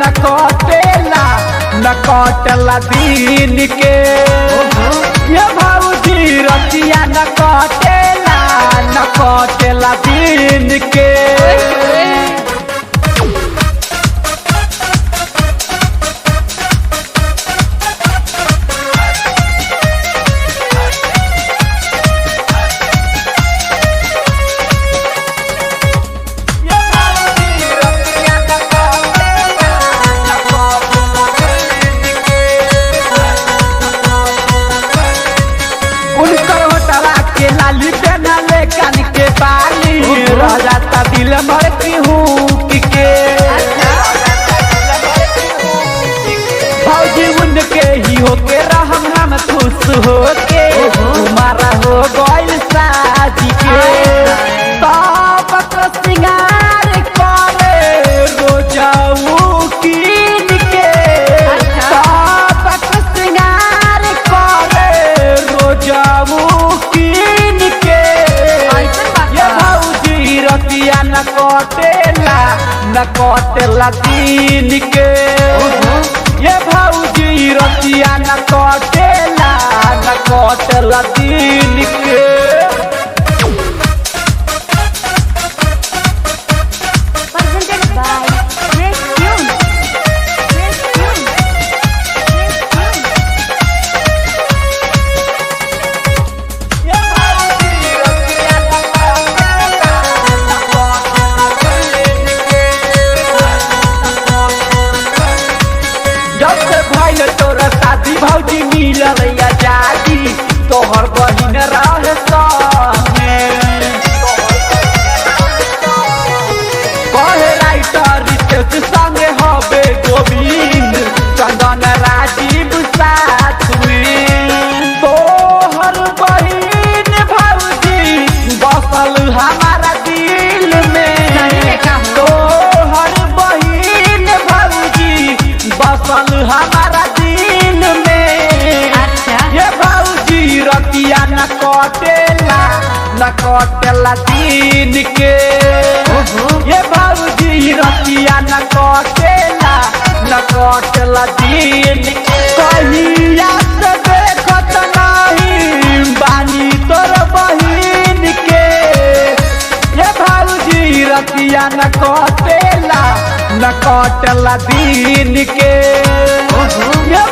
न कटेला दिन के ये भौजी रतिया न कटेला दिन के। लाली पहनाले कान के बाली राजा दिल मरती हूँ के भौजी उनके ही होके रहम हम खुश होके तुम्हारा हो गइल शादी के। सब सिंगार करे रोजाऊ कीन के सब सिंगार करे रोजाऊ रतिया न कटेला दिन के ये भौजी रतिया न कटेला दिन के। तोरा शादी भौजी मिलल आजादी तोहर बहिन रहे संगे कहे राइटर रितेश संगे हबे गोविंद चंदन राजीव साथ में तोहर बहिन भौजी बसल हमारा दिल में तोहर बहिन भौजी बसल हमारा दिल में। ये भौजी रतिया न कटेला दिन के ये भौजी रतिया न कटेला दिन के। कहिया से देखत नहीं बानी तोर बहिन के ये भौजी रतिया न कटेला दिन के ये